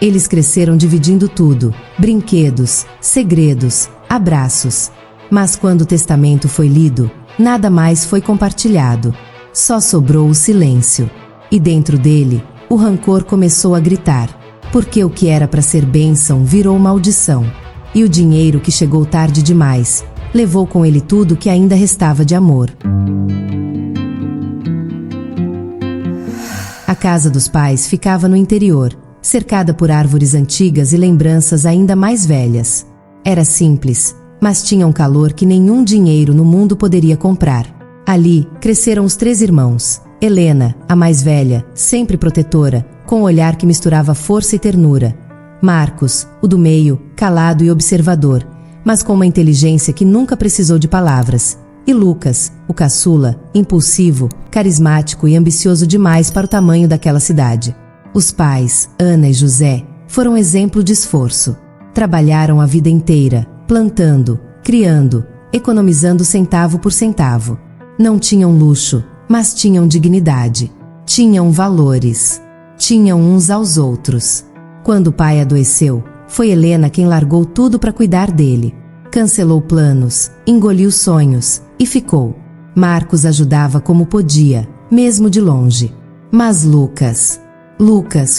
Eles cresceram dividindo tudo: brinquedos, segredos, abraços. Mas quando o testamento foi lido, nada mais foi compartilhado. Só sobrou o silêncio. E dentro dele, o rancor começou a gritar. Porque o que era para ser bênção virou maldição. E o dinheiro que chegou tarde demais, levou com ele tudo que ainda restava de amor. A casa dos pais ficava no interior, cercada por árvores antigas e lembranças ainda mais velhas. Era simples, mas tinha um calor que nenhum dinheiro no mundo poderia comprar. Ali, cresceram os 3 irmãos. Helena, a mais velha, sempre protetora, com um olhar que misturava força e ternura. Marcos, o do meio, calado e observador, mas com uma inteligência que nunca precisou de palavras. E Lucas, o caçula, impulsivo, carismático e ambicioso demais para o tamanho daquela cidade. Os pais, Ana e José, foram exemplo de esforço. Trabalharam a vida inteira, plantando, criando, economizando centavo por centavo. Não tinham luxo, mas tinham dignidade. Tinham valores. Tinham uns aos outros. Quando o pai adoeceu, foi Helena quem largou tudo para cuidar dele. Cancelou planos, engoliu sonhos e ficou. Marcos ajudava como podia, mesmo de longe. Mas Lucas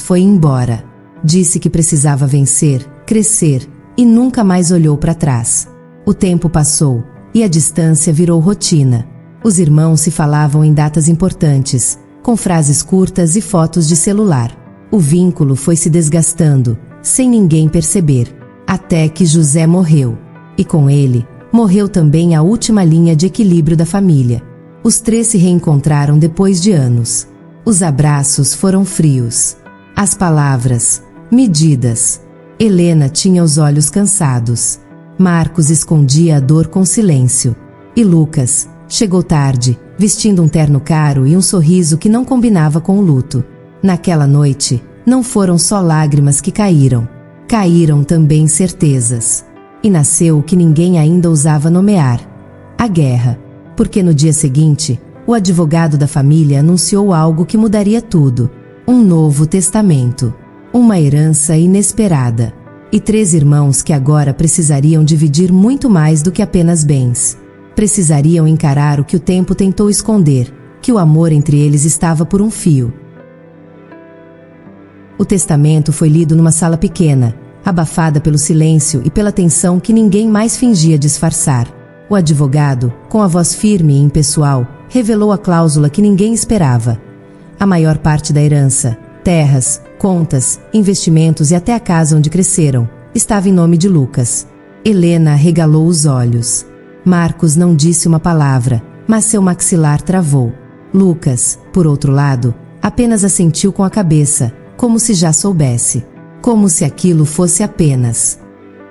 foi embora. Disse que precisava vencer, crescer e nunca mais olhou para trás. O tempo passou e a distância virou rotina. Os irmãos se falavam em datas importantes, com frases curtas e fotos de celular. O vínculo foi se desgastando, sem ninguém perceber, até que José morreu. E com ele, morreu também a última linha de equilíbrio da família. Os 3 se reencontraram depois de anos. Os abraços foram frios. As palavras, medidas. Helena tinha os olhos cansados. Marcos escondia a dor com silêncio. E Lucas chegou tarde, vestindo um terno caro e um sorriso que não combinava com o luto. Naquela noite, não foram só lágrimas que caíram. Caíram também certezas. E nasceu o que ninguém ainda ousava nomear: a guerra. Porque no dia seguinte, o advogado da família anunciou algo que mudaria tudo: um novo testamento. Uma herança inesperada. E 3 irmãos que agora precisariam dividir muito mais do que apenas bens. Precisariam encarar o que o tempo tentou esconder, que o amor entre eles estava por um fio. O testamento foi lido numa sala pequena, abafada pelo silêncio e pela tensão que ninguém mais fingia disfarçar. O advogado, com a voz firme e impessoal, revelou a cláusula que ninguém esperava. A maior parte da herança, terras, contas, investimentos e até a casa onde cresceram, estava em nome de Lucas. Helena arregalou os olhos. Marcos não disse uma palavra, mas seu maxilar travou. Lucas, por outro lado, apenas assentiu com a cabeça, como se já soubesse. Como se aquilo fosse apenas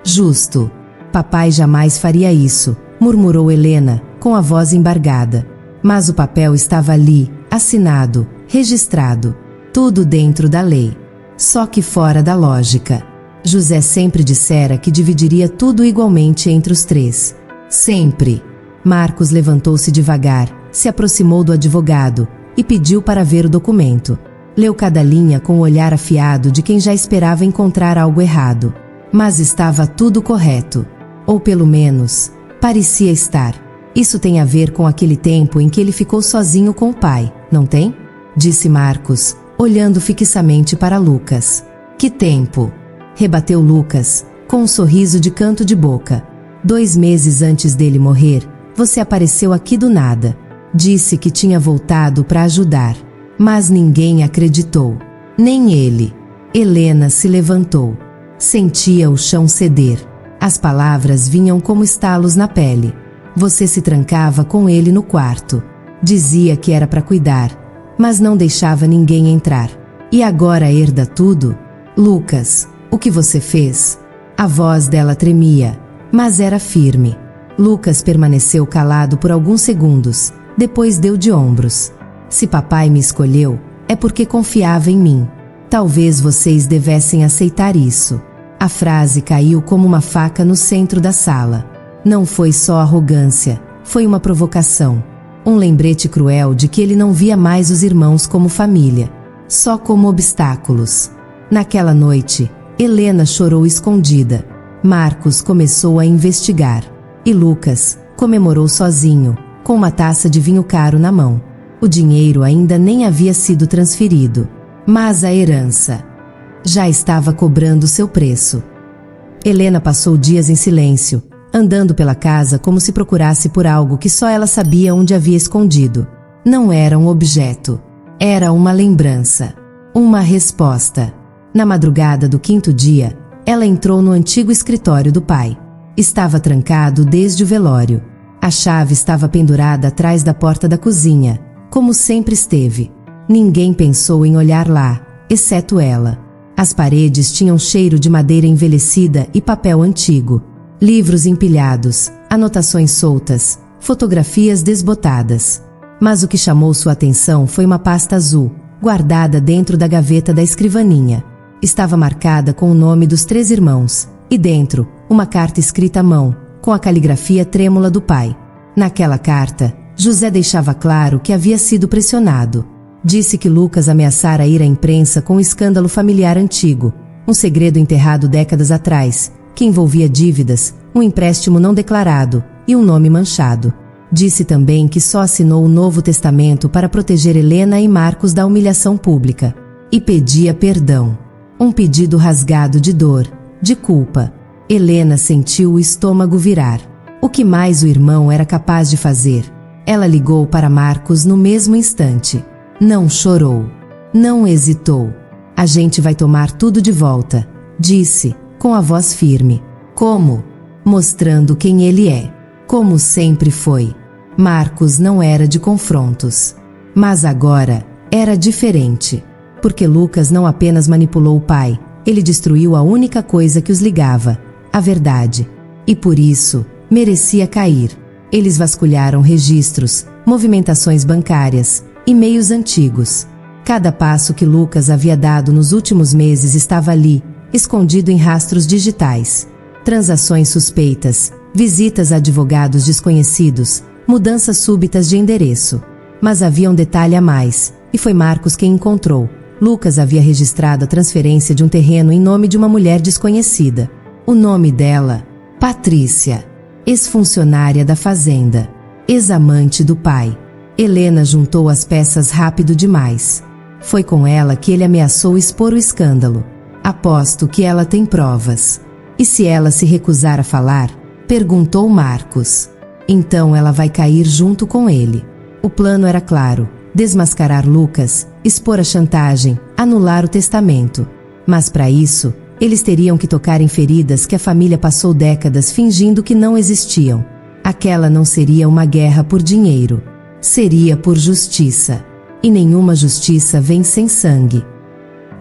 justo. Papai jamais faria isso, murmurou Helena, com a voz embargada. Mas o papel estava ali, assinado, registrado. Tudo dentro da lei. Só que fora da lógica. José sempre dissera que dividiria tudo igualmente entre os 3. Sempre. Marcos levantou-se devagar, se aproximou do advogado e pediu para ver o documento. Leu cada linha com o olhar afiado de quem já esperava encontrar algo errado. Mas estava tudo correto. Ou pelo menos, parecia estar. Isso tem a ver com aquele tempo em que ele ficou sozinho com o pai, não tem? Disse Marcos, olhando fixamente para Lucas. Que tempo? Rebateu Lucas, com um sorriso de canto de boca. 2 meses antes dele morrer, você apareceu aqui do nada. Disse que tinha voltado para ajudar. Mas ninguém acreditou. Nem ele. Helena se levantou. Sentia o chão ceder. As palavras vinham como estalos na pele. Você se trancava com ele no quarto. Dizia que era para cuidar, mas não deixava ninguém entrar. E agora herda tudo? Lucas, o que você fez? A voz dela tremia, mas era firme. Lucas permaneceu calado por alguns segundos, depois deu de ombros. Se papai me escolheu, é porque confiava em mim. Talvez vocês devessem aceitar isso. A frase caiu como uma faca no centro da sala. Não foi só arrogância, foi uma provocação. Um lembrete cruel de que ele não via mais os irmãos como família, só como obstáculos. Naquela noite, Helena chorou escondida. Marcos começou a investigar. E Lucas comemorou sozinho, com uma taça de vinho caro na mão. O dinheiro ainda nem havia sido transferido, mas a herança já estava cobrando seu preço. Helena passou dias em silêncio, andando pela casa como se procurasse por algo que só ela sabia onde havia escondido. Não era um objeto, era uma lembrança, uma resposta. Na madrugada do 5º dia, ela entrou no antigo escritório do pai. Estava trancado desde o velório. A chave estava pendurada atrás da porta da cozinha, como sempre esteve. Ninguém pensou em olhar lá, exceto ela. As paredes tinham cheiro de madeira envelhecida e papel antigo. Livros empilhados, anotações soltas, fotografias desbotadas. Mas o que chamou sua atenção foi uma pasta azul, guardada dentro da gaveta da escrivaninha. Estava marcada com o nome dos 3 irmãos, e dentro, uma carta escrita à mão, com a caligrafia trêmula do pai. Naquela carta, José deixava claro que havia sido pressionado. Disse que Lucas ameaçara ir à imprensa com um escândalo familiar antigo, um segredo enterrado décadas atrás, que envolvia dívidas, um empréstimo não declarado e um nome manchado. Disse também que só assinou o Novo Testamento para proteger Helena e Marcos da humilhação pública. E pedia perdão. Um pedido rasgado de dor, de culpa. Helena sentiu o estômago virar. O que mais o irmão era capaz de fazer? Ela ligou para Marcos no mesmo instante. Não chorou. Não hesitou. A gente vai tomar tudo de volta, disse, com a voz firme. Como? Mostrando quem ele é. Como sempre foi. Marcos não era de confrontos. Mas agora, era diferente. Porque Lucas não apenas manipulou o pai, ele destruiu a única coisa que os ligava, a verdade. E por isso, merecia cair. Eles vasculharam registros, movimentações bancárias, e-mails antigos. Cada passo que Lucas havia dado nos últimos meses estava ali, escondido em rastros digitais. Transações suspeitas, visitas a advogados desconhecidos, mudanças súbitas de endereço. Mas havia um detalhe a mais, e foi Marcos quem encontrou. Lucas havia registrado a transferência de um terreno em nome de uma mulher desconhecida. O nome dela, Patrícia, ex-funcionária da fazenda, ex-amante do pai. Helena juntou as peças rápido demais. Foi com ela que ele ameaçou expor o escândalo. Aposto que ela tem provas. E se ela se recusar a falar? Perguntou Marcos. Então ela vai cair junto com ele. O plano era claro: desmascarar Lucas, expor a chantagem, anular o testamento. Mas para isso, eles teriam que tocar em feridas que a família passou décadas fingindo que não existiam. Aquela não seria uma guerra por dinheiro. Seria por justiça. E nenhuma justiça vem sem sangue.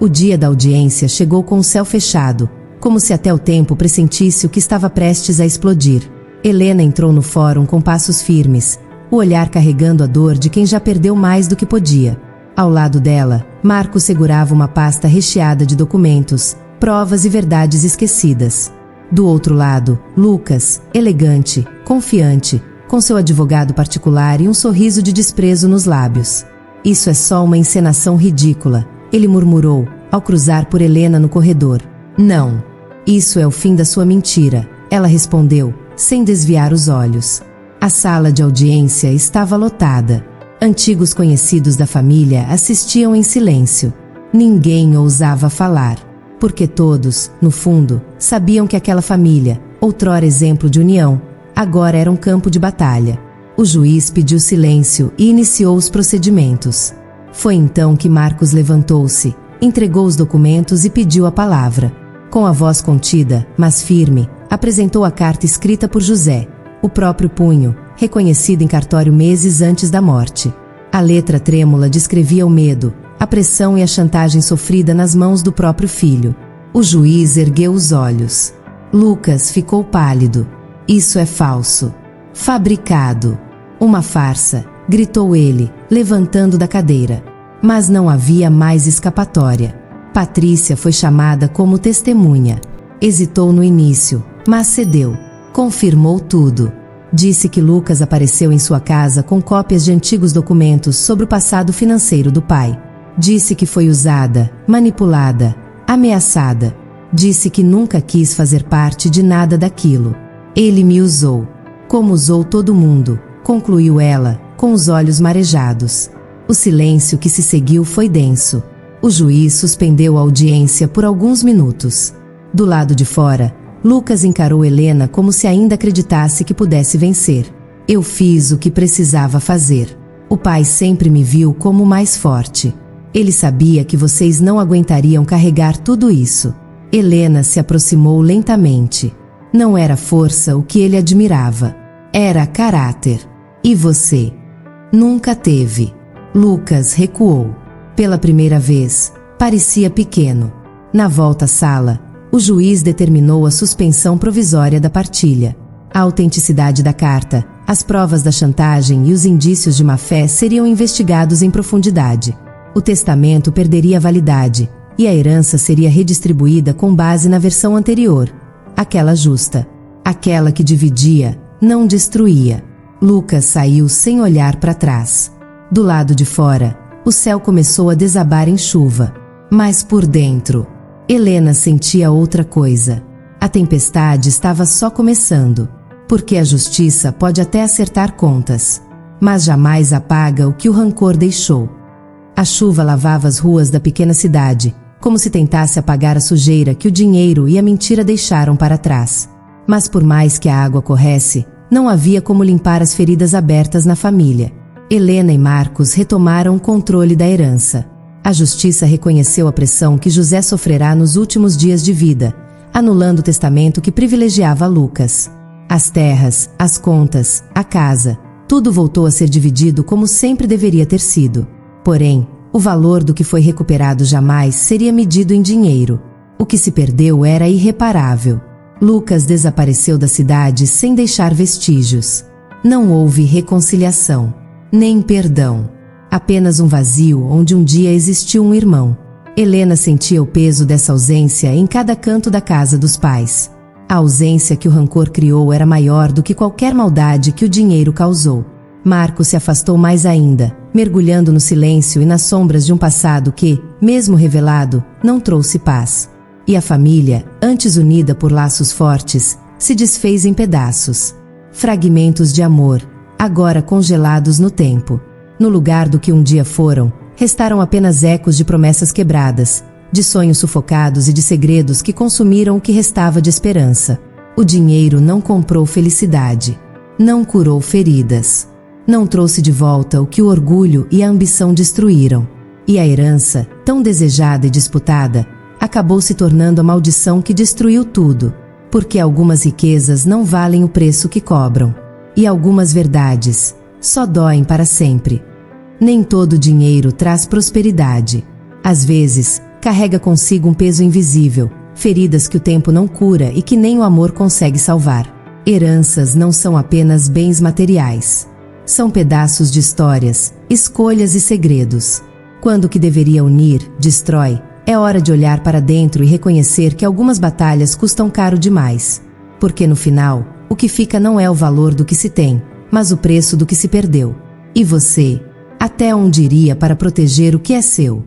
O dia da audiência chegou com o céu fechado, como se até o tempo pressentisse o que estava prestes a explodir. Helena entrou no fórum com passos firmes, o olhar carregando a dor de quem já perdeu mais do que podia. Ao lado dela, Marcos segurava uma pasta recheada de documentos, provas e verdades esquecidas. Do outro lado, Lucas, elegante, confiante, com seu advogado particular e um sorriso de desprezo nos lábios. Isso é só uma encenação ridícula, ele murmurou, ao cruzar por Helena no corredor. Não. Isso é o fim da sua mentira, ela respondeu, sem desviar os olhos. A sala de audiência estava lotada. Antigos conhecidos da família assistiam em silêncio. Ninguém ousava falar, porque todos, no fundo, sabiam que aquela família, outrora exemplo de união, agora era um campo de batalha. O juiz pediu silêncio e iniciou os procedimentos. Foi então que Marcos levantou-se, entregou os documentos e pediu a palavra. Com a voz contida, mas firme, apresentou a carta escrita por José, o próprio punho, reconhecido em cartório meses antes da morte. A letra trêmula descrevia o medo, a pressão e a chantagem sofrida nas mãos do próprio filho. O juiz ergueu os olhos. Lucas ficou pálido. Isso é falso. Fabricado. Uma farsa, gritou ele, levantando da cadeira. Mas não havia mais escapatória. Patrícia foi chamada como testemunha. Hesitou no início, mas cedeu. Confirmou tudo. Disse que Lucas apareceu em sua casa com cópias de antigos documentos sobre o passado financeiro do pai. Disse que foi usada, manipulada, ameaçada. Disse que nunca quis fazer parte de nada daquilo. Ele me usou. Como usou todo mundo, concluiu ela, com os olhos marejados. O silêncio que se seguiu foi denso. O juiz suspendeu a audiência por alguns minutos. Do lado de fora, Lucas encarou Helena como se ainda acreditasse que pudesse vencer. Eu fiz o que precisava fazer. O pai sempre me viu como mais forte. Ele sabia que vocês não aguentariam carregar tudo isso. Helena se aproximou lentamente. Não era força o que ele admirava. Era caráter. E você? Nunca teve. Lucas recuou. Pela primeira vez, parecia pequeno. Na volta à sala, o juiz determinou a suspensão provisória da partilha. A autenticidade da carta, as provas da chantagem e os indícios de má-fé seriam investigados em profundidade. O testamento perderia validade, e a herança seria redistribuída com base na versão anterior, aquela justa, aquela que dividia, não destruía. Lucas saiu sem olhar para trás. Do lado de fora, o céu começou a desabar em chuva. Mas por dentro, Helena sentia outra coisa. A tempestade estava só começando. Porque a justiça pode até acertar contas, mas jamais apaga o que o rancor deixou. A chuva lavava as ruas da pequena cidade, como se tentasse apagar a sujeira que o dinheiro e a mentira deixaram para trás. Mas por mais que a água corresse, não havia como limpar as feridas abertas na família. Helena e Marcos retomaram o controle da herança. A justiça reconheceu a pressão que José sofrerá nos últimos dias de vida, anulando o testamento que privilegiava Lucas. As terras, as contas, a casa, tudo voltou a ser dividido como sempre deveria ter sido. Porém, o valor do que foi recuperado jamais seria medido em dinheiro. O que se perdeu era irreparável. Lucas desapareceu da cidade sem deixar vestígios. Não houve reconciliação, nem perdão. Apenas um vazio onde um dia existiu um irmão. Helena sentia o peso dessa ausência em cada canto da casa dos pais. A ausência que o rancor criou era maior do que qualquer maldade que o dinheiro causou. Marcos se afastou mais ainda, mergulhando no silêncio e nas sombras de um passado que, mesmo revelado, não trouxe paz. E a família, antes unida por laços fortes, se desfez em pedaços. Fragmentos de amor, agora congelados no tempo. No lugar do que um dia foram, restaram apenas ecos de promessas quebradas, de sonhos sufocados e de segredos que consumiram o que restava de esperança. O dinheiro não comprou felicidade, não curou feridas, não trouxe de volta o que o orgulho e a ambição destruíram. E a herança, tão desejada e disputada, acabou se tornando a maldição que destruiu tudo, porque algumas riquezas não valem o preço que cobram, e algumas verdades só doem para sempre. Nem todo dinheiro traz prosperidade. Às vezes, carrega consigo um peso invisível, feridas que o tempo não cura e que nem o amor consegue salvar. Heranças não são apenas bens materiais. São pedaços de histórias, escolhas e segredos. Quando o que deveria unir, destrói, é hora de olhar para dentro e reconhecer que algumas batalhas custam caro demais. Porque no final, o que fica não é o valor do que se tem, mas o preço do que se perdeu. E você, até onde iria para proteger o que é seu?